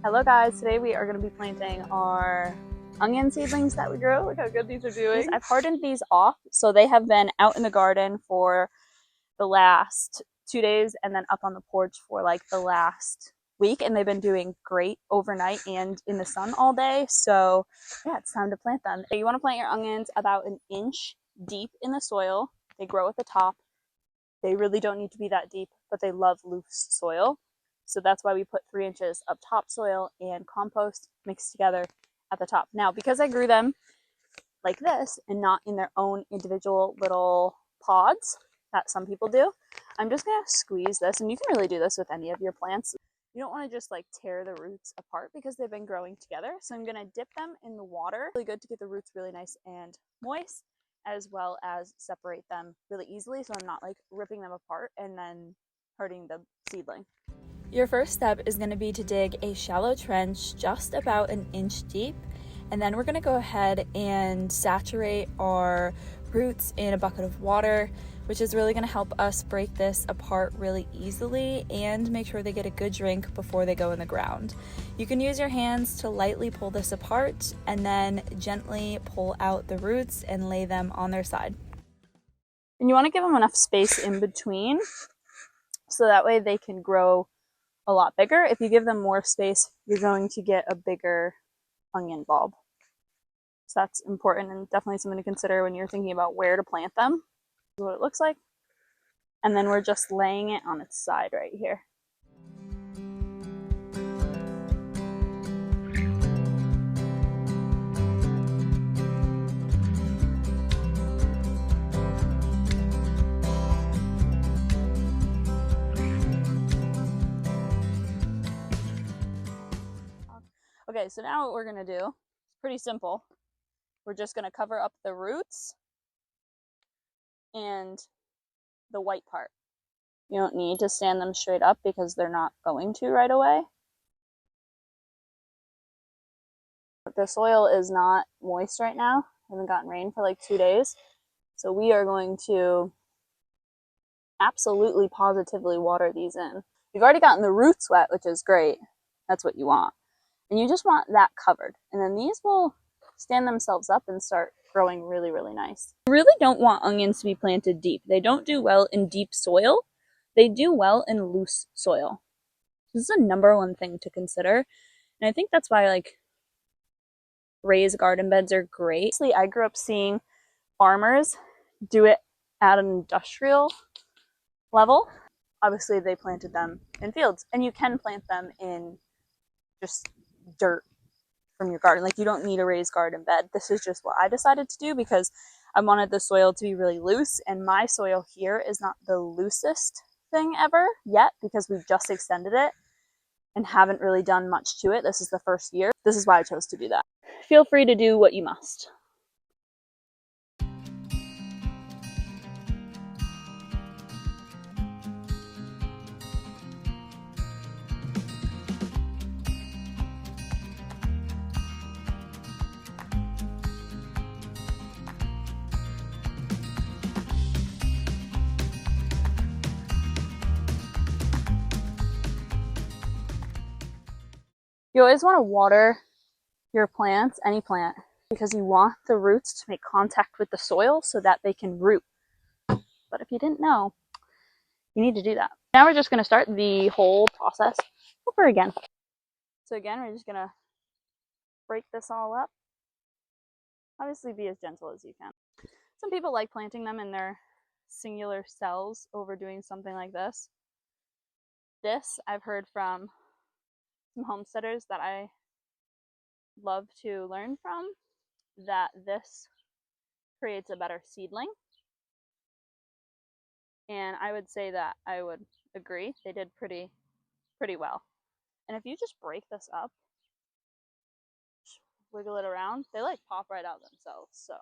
Hello guys, today we are going to be planting our onion seedlings that we grew. Look how good these are doing. I've hardened these off, so they have been out in the garden for the last 2 days and then up on the porch for like the last week, and they've been doing great overnight and in the sun all day. So yeah, it's time to plant them. You want to plant your onions about an inch deep in the soil. They grow at the top. They really don't need to be that deep, but they love loose soil. So that's why we put 3 inches of topsoil and compost mixed together at the top. Now, because I grew them like this and not in their own individual little pods that some people do, I'm just going to squeeze this, and you can really do this with any of your plants. You don't want to just like tear the roots apart because they've been growing together. So I'm going to dip them in the water. Really good to get the roots really nice and moist, as well as separate them really easily so I'm not like ripping them apart and then hurting the seedling. Your first step is going to be to dig a shallow trench just about an inch deep, and then we're going to go ahead and saturate our roots in a bucket of water, which is really going to help us break this apart really easily and make sure they get a good drink before they go in the ground. You can use your hands to lightly pull this apart and then gently pull out the roots and lay them on their side. And you want to give them enough space in between so that way they can grow a lot bigger. If you give them more space, you're going to get a bigger onion bulb. So that's important and definitely something to consider when you're thinking about where to plant them. This is what it looks like. And then we're just laying it on its side right here. Okay, so now what we're going to do is pretty simple. We're just going to cover up the roots and the white part. You don't need to stand them straight up because they're not going to right away. The soil is not moist right now. I haven't gotten rain for like 2 days. So we are going to absolutely positively water these in. You've already gotten the roots wet, which is great. That's what you want. And you just want that covered. And then these will stand themselves up and start growing really, really nice. You really don't want onions to be planted deep. They don't do well in deep soil. They do well in loose soil. This is a #1 thing to consider. And I think that's why like raised garden beds are great. I grew up seeing farmers do it at an industrial level. Obviously they planted them in fields, and you can plant them in just dirt from your garden. Like, you don't need a raised garden bed. This is just what I decided to do because I wanted the soil to be really loose, and my soil here is not the loosest thing ever yet because we've just extended it and haven't really done much to it. This is the first year. This is why I chose to do that. Feel free to do what you must. You always want to water your plants, any plant, because you want the roots to make contact with the soil so that they can root. But if you didn't know, you need to do that. Now we're just going to start the whole process over again. So again, we're just going to break this all up. Obviously be as gentle as you can. Some people like planting them in their singular cells over doing something like this. This I've heard from some homesteaders that I love to learn from, that this creates a better seedling. And I would say that I would agree. They did pretty well. And if you just break this up, wiggle it around, they like pop right out themselves. So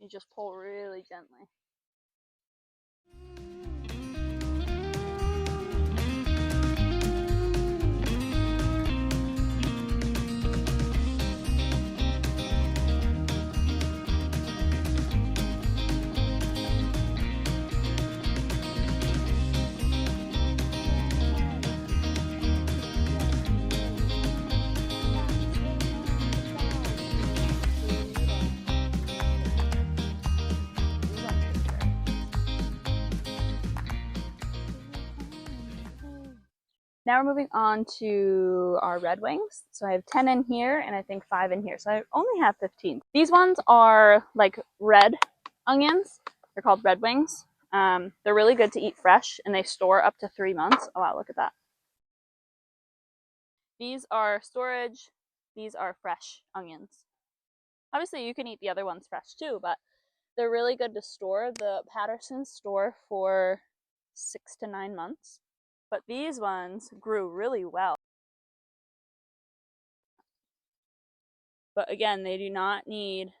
you just pull really gently. Now we're moving on to our red wings. So I have 10 in here and I think 5 in here. So I only have 15. These ones are like red onions. They're called red wings. They're really good to eat fresh and they store up to 3 months. Oh wow, look at that. These are storage. These are fresh onions. Obviously you can eat the other ones fresh too, but they're really good to store. The Pattersons store for 6 to 9 months. But these ones grew really well. But again, they do not need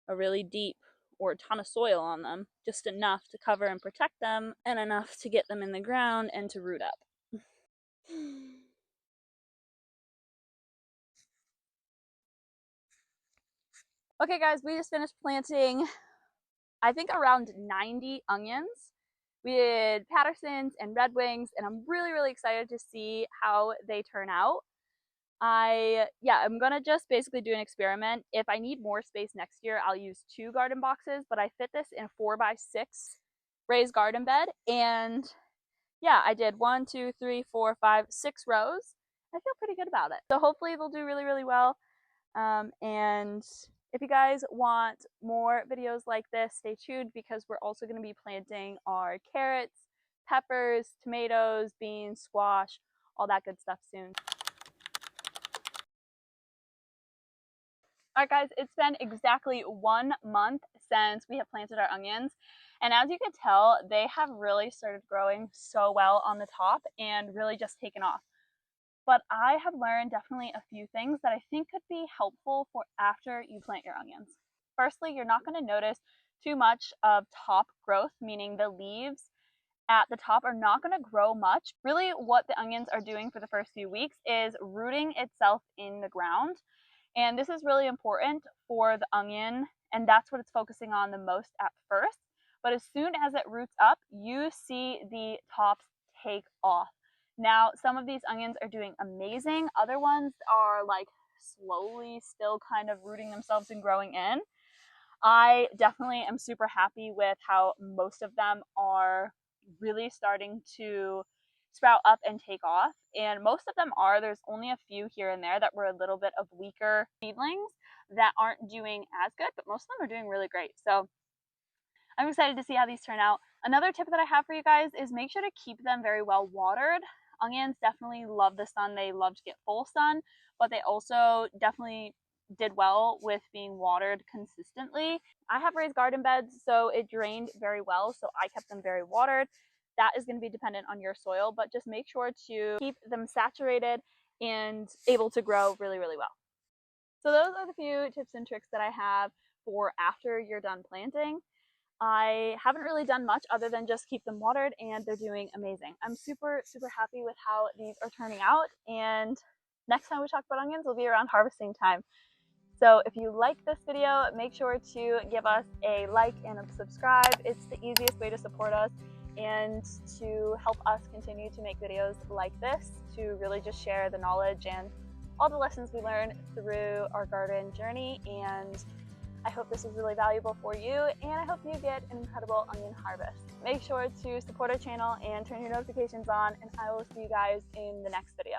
a really deep or a ton of soil on them, just enough to cover and protect them and enough to get them in the ground and to root up. Okay guys, we just finished planting, I think around 90 onions. We did Pattersons and Red Wings, and I'm really excited to see how they turn out. I'm gonna just basically do an experiment. If I need more space next year, I'll use 2 garden boxes, but I fit this in a 4x6 raised garden bed. And yeah, I did 1, 2, 3, 4, 5, 6 rows. I feel pretty good about it. So hopefully they'll do really well. And if you guys want more videos like this, stay tuned because we're also going to be planting our carrots, peppers, tomatoes, beans, squash, all that good stuff soon. Alright guys, it's been exactly 1 month since we have planted our onions, and as you can tell, they have really started growing so well on the top and really just taken off. But I have learned definitely a few things that I think could be helpful for after you plant your onions. Firstly, you're not going to notice too much of top growth, meaning the leaves at the top are not going to grow much. Really, what the onions are doing for the first few weeks is rooting itself in the ground. And this is really important for the onion, and that's what it's focusing on the most at first. But as soon as it roots up, you see the tops take off. Now, some of these onions are doing amazing. Other ones are like slowly still kind of rooting themselves and growing in. I definitely am super happy with how most of them are really starting to sprout up and take off, and most of them are. There's only a few here and there that were a little bit of weaker seedlings that aren't doing as good, but most of them are doing really great. So I'm excited to see how these turn out. Another tip that I have for you guys is make sure to keep them very well watered. Onions definitely love the sun. They love to get full sun, but they also definitely did well with being watered consistently. I have raised garden beds, so it drained very well, so I kept them very watered. That is going to be dependent on your soil, but just make sure to keep them saturated and able to grow really well. So those are the few tips and tricks that I have for after you're done planting. I haven't really done much other than just keep them watered, and they're doing amazing. I'm super happy with how these are turning out, and next time we talk about onions will be around harvesting time. So if you like this video, make sure to give us a like and a subscribe. It's the easiest way to support us and to help us continue to make videos like this, to really just share the knowledge and all the lessons we learn through our garden journey. And I hope this was really valuable for you, and I hope you get an incredible onion harvest. Make sure to support our channel and turn your notifications on, and I will see you guys in the next video.